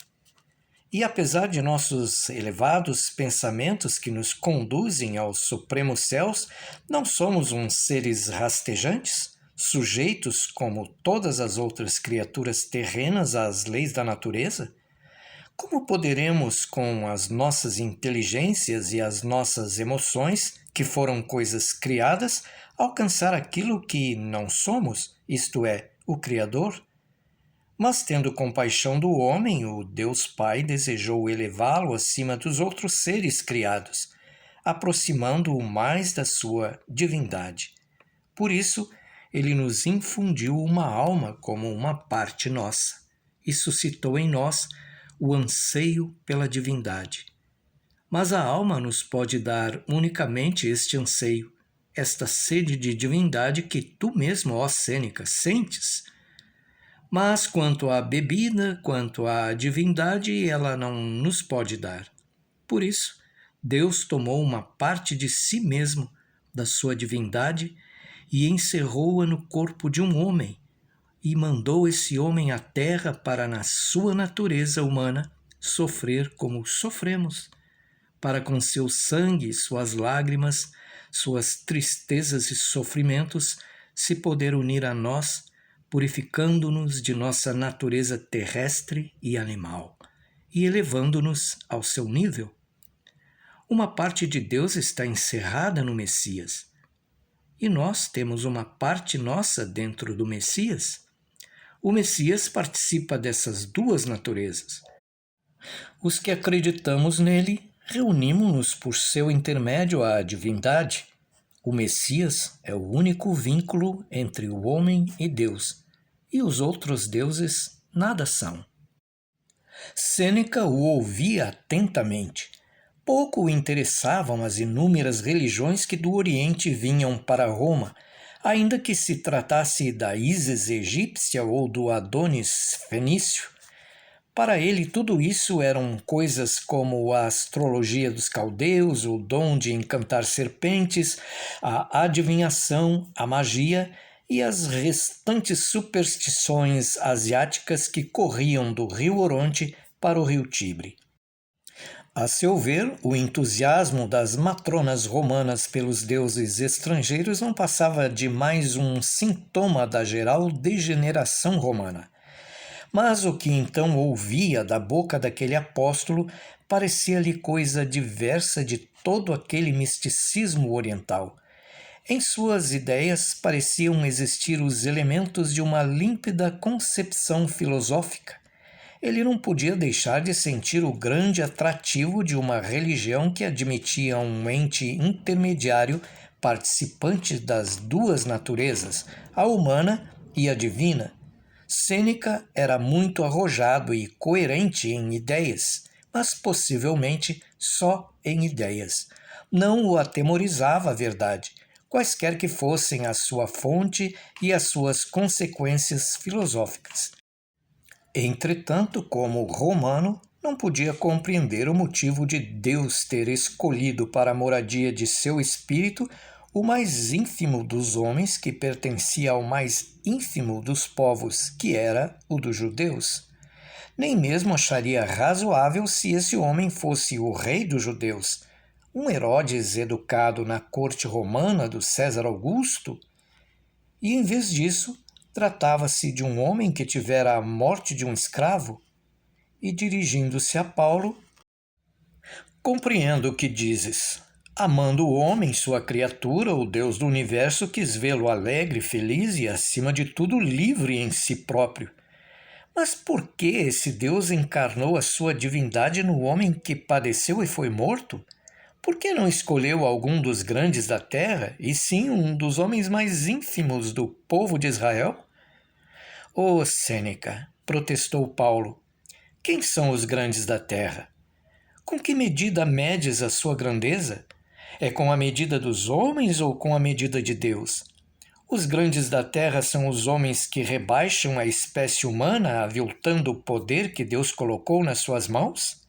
E apesar de nossos elevados pensamentos que nos conduzem aos supremos céus, não somos uns seres rastejantes, sujeitos como todas as outras criaturas terrenas às leis da natureza? Como poderemos, com as nossas inteligências e as nossas emoções, que foram coisas criadas, alcançar aquilo que não somos, isto é, o Criador? Mas, tendo compaixão do homem, o Deus Pai desejou elevá-lo acima dos outros seres criados, aproximando-o mais da sua divindade. Por isso, ele nos infundiu uma alma como uma parte nossa e suscitou em nós o anseio pela divindade. Mas a alma nos pode dar unicamente este anseio, esta sede de divindade que tu mesmo, ó Sêneca, sentes. Mas quanto à bebida, quanto à divindade, ela não nos pode dar. Por isso, Deus tomou uma parte de si mesmo, da sua divindade, e encerrou-a no corpo de um homem, e mandou esse homem à terra para, na sua natureza humana, sofrer como sofremos, para com seu sangue, suas lágrimas, suas tristezas e sofrimentos, se poder unir a nós, purificando-nos de nossa natureza terrestre e animal, e elevando-nos ao seu nível. Uma parte de Deus está encerrada no Messias, e nós temos uma parte nossa dentro do Messias. O Messias participa dessas duas naturezas. Os que acreditamos nele reunimos-nos por seu intermédio à divindade. O Messias é o único vínculo entre o homem e Deus, e os outros deuses nada são. Sêneca o ouvia atentamente. Pouco o interessavam as inúmeras religiões que do Oriente vinham para Roma, ainda que se tratasse da Ísis egípcia ou do Adonis fenício. Para ele, tudo isso eram coisas como a astrologia dos caldeus, o dom de encantar serpentes, a adivinhação, a magia e as restantes superstições asiáticas que corriam do rio Oronte para o rio Tibre. A seu ver, o entusiasmo das matronas romanas pelos deuses estrangeiros não passava de mais um sintoma da geral degeneração romana. Mas o que então ouvia da boca daquele apóstolo parecia-lhe coisa diversa de todo aquele misticismo oriental. Em suas ideias pareciam existir os elementos de uma límpida concepção filosófica. Ele não podia deixar de sentir o grande atrativo de uma religião que admitia um ente intermediário participante das duas naturezas, a humana e a divina. Sêneca era muito arrojado e coerente em ideias, mas possivelmente só em ideias. Não o atemorizava a verdade, quaisquer que fossem a sua fonte e as suas consequências filosóficas. Entretanto, como romano, não podia compreender o motivo de Deus ter escolhido para a moradia de seu espírito o mais ínfimo dos homens, que pertencia ao mais ínfimo dos povos, que era o dos judeus. Nem mesmo acharia razoável se esse homem fosse o rei dos judeus, um Herodes educado na corte romana do César Augusto, e em vez disso, tratava-se de um homem que tivera a morte de um escravo, e dirigindo-se a Paulo, compreendo o que dizes. Amando o homem, sua criatura, o Deus do universo quis vê-lo alegre, feliz e, acima de tudo, livre em si próprio. Mas por que esse Deus encarnou a sua divindade no homem que padeceu e foi morto? Por que não escolheu algum dos grandes da terra, e sim um dos homens mais ínfimos do povo de Israel? Ô Sêneca, protestou Paulo, quem são os grandes da terra? Com que medida medes a sua grandeza? É com a medida dos homens ou com a medida de Deus? Os grandes da terra são os homens que rebaixam a espécie humana, aviltando o poder que Deus colocou nas suas mãos?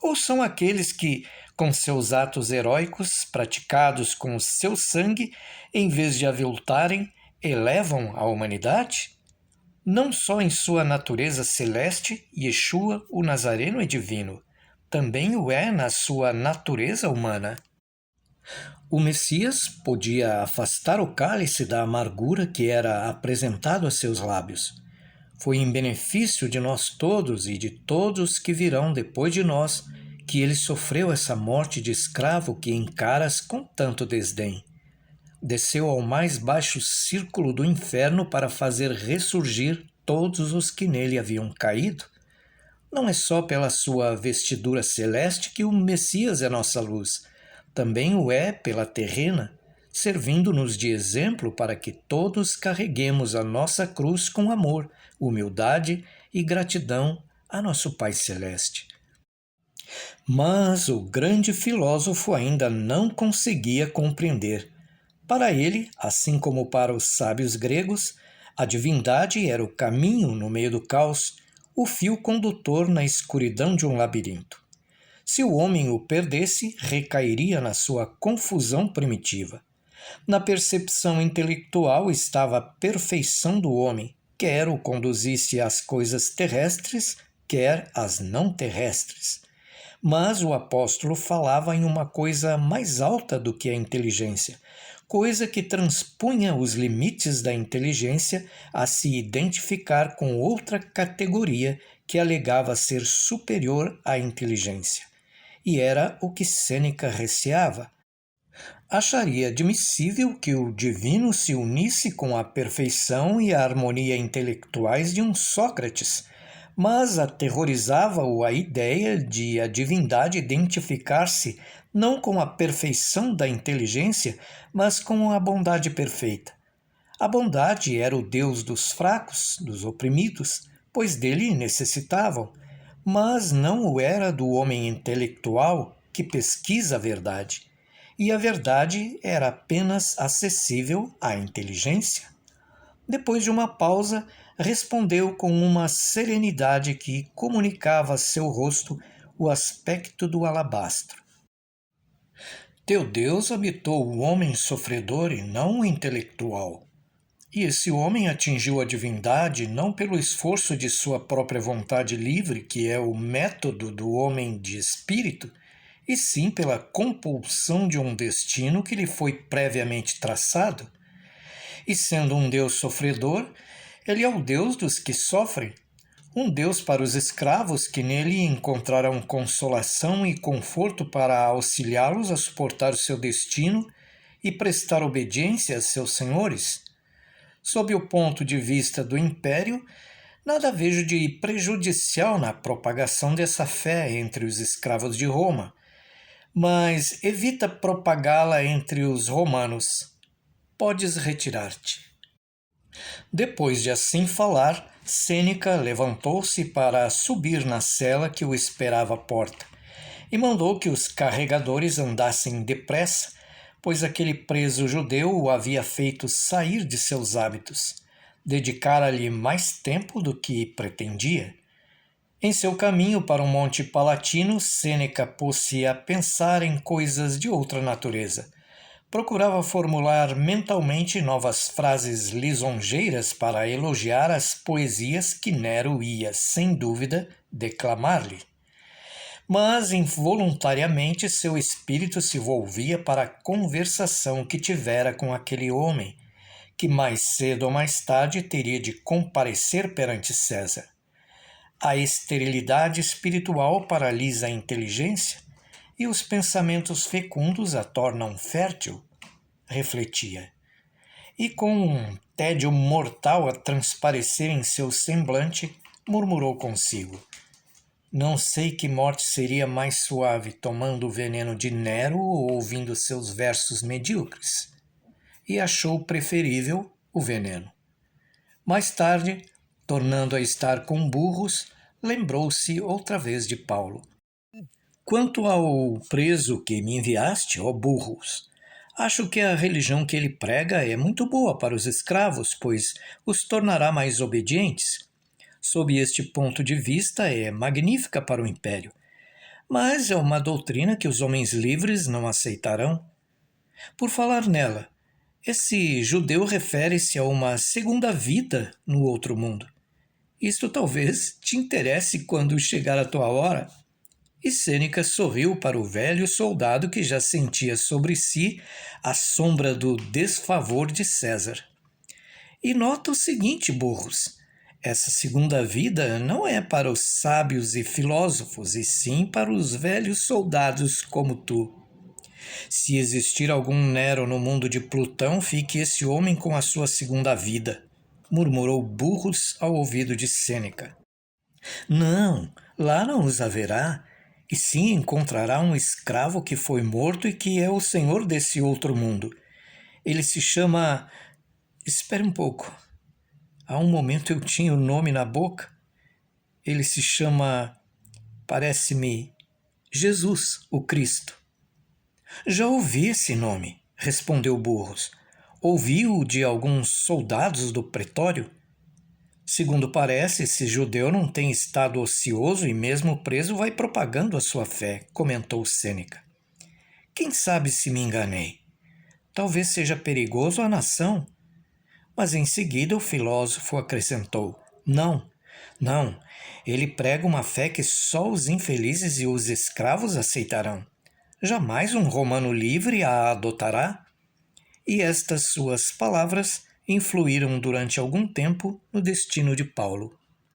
Ou são aqueles que, com seus atos heróicos, praticados com o seu sangue, em vez de aviltarem, elevam a humanidade? Não só em sua natureza celeste, Yeshua, o Nazareno, é divino, também o é na sua natureza humana. O Messias podia afastar o cálice da amargura que era apresentado a seus lábios. Foi em benefício de nós todos e de todos que virão depois de nós que ele sofreu essa morte de escravo que encaras com tanto desdém. Desceu ao mais baixo círculo do inferno para fazer ressurgir todos os que nele haviam caído. Não é só pela sua vestidura celeste que o Messias é nossa luz, também o é pela terrena, servindo-nos de exemplo para que todos carreguemos a nossa cruz com amor, humildade e gratidão a nosso Pai Celeste. Mas o grande filósofo ainda não conseguia compreender. Para ele, assim como para os sábios gregos, a divindade era o caminho no meio do caos, o fio condutor na escuridão de um labirinto. Se o homem o perdesse, recairia na sua confusão primitiva. Na percepção intelectual estava a perfeição do homem, quer o conduzisse às coisas terrestres, quer às não terrestres. Mas o apóstolo falava em uma coisa mais alta do que a inteligência, coisa que transpunha os limites da inteligência a se identificar com outra categoria que alegava ser superior à inteligência. E era o que Sêneca receava. Acharia admissível que o divino se unisse com a perfeição e a harmonia intelectuais de um Sócrates, mas aterrorizava-o a ideia de a divindade identificar-se não com a perfeição da inteligência, mas com a bondade perfeita. A bondade era o Deus dos fracos, dos oprimidos, pois dele necessitavam, mas não o era do homem intelectual que pesquisa a verdade. E a verdade era apenas acessível à inteligência. Depois de uma pausa, respondeu com uma serenidade que comunicava a seu rosto o aspecto do alabastro. Teu Deus habitou o homem sofredor e não o intelectual. E esse homem atingiu a divindade não pelo esforço de sua própria vontade livre, que é o método do homem de espírito, e sim pela compulsão de um destino que lhe foi previamente traçado. E sendo um Deus sofredor, ele é o Deus dos que sofrem, um Deus para os escravos que nele encontrarão consolação e conforto para auxiliá-los a suportar o seu destino e prestar obediência a seus senhores. Sob o ponto de vista do império, nada vejo de prejudicial na propagação dessa fé entre os escravos de Roma, mas evita propagá-la entre os romanos. Podes retirar-te. Depois de assim falar, Sêneca levantou-se para subir na cela que o esperava à porta, e mandou que os carregadores andassem depressa, pois aquele preso judeu o havia feito sair de seus hábitos, dedicara-lhe mais tempo do que pretendia. Em seu caminho para o Monte Palatino, Sêneca pôs-se a pensar em coisas de outra natureza. Procurava formular mentalmente novas frases lisonjeiras para elogiar as poesias que Nero ia, sem dúvida, declamar-lhe. mas involuntariamente seu espírito se volvia para a conversação que tivera com aquele homem, que mais cedo ou mais tarde teria de comparecer perante César. A esterilidade espiritual paralisa a inteligência e os pensamentos fecundos a tornam fértil, refletia. E com um tédio mortal a transparecer em seu semblante, murmurou consigo: não sei que morte seria mais suave, tomando o veneno de Nero ou ouvindo seus versos medíocres. E achou preferível o veneno. Mais tarde, tornando a estar com Burrus, lembrou-se outra vez de Paulo. Quanto ao preso que me enviaste, ó Burrus, acho que a religião que ele prega é muito boa para os escravos, pois os tornará mais obedientes. Sob este ponto de vista, é magnífica para o império, mas é uma doutrina que os homens livres não aceitarão. Por falar nela, esse judeu refere-se a uma segunda vida no outro mundo. Isto talvez te interesse quando chegar a tua hora. E Sêneca sorriu para o velho soldado que já sentia sobre si a sombra do desfavor de César. E nota o seguinte, Burrus: essa segunda vida não é para os sábios e filósofos, e sim para os velhos soldados como tu. Se existir algum Nero no mundo de Plutão, fique esse homem com a sua segunda vida, murmurou Burrus ao ouvido de Sêneca. Não, lá não os haverá, e sim encontrará um escravo que foi morto e que é o senhor desse outro mundo. Ele se chama... Espere um pouco. Há um momento eu tinha o nome na boca. Ele se chama, parece-me, Jesus, o Cristo. Já ouvi esse nome, respondeu Burrus. Ouvi-o de alguns soldados do pretório. Segundo parece, esse judeu não tem estado ocioso e mesmo preso vai propagando a sua fé, comentou Sêneca. Quem sabe se me enganei? Talvez seja perigoso à nação. Mas em seguida o filósofo acrescentou: não, ele prega uma fé que só os infelizes e os escravos aceitarão. Jamais um romano livre a adotará. E estas suas palavras influíram durante algum tempo no destino de Paulo.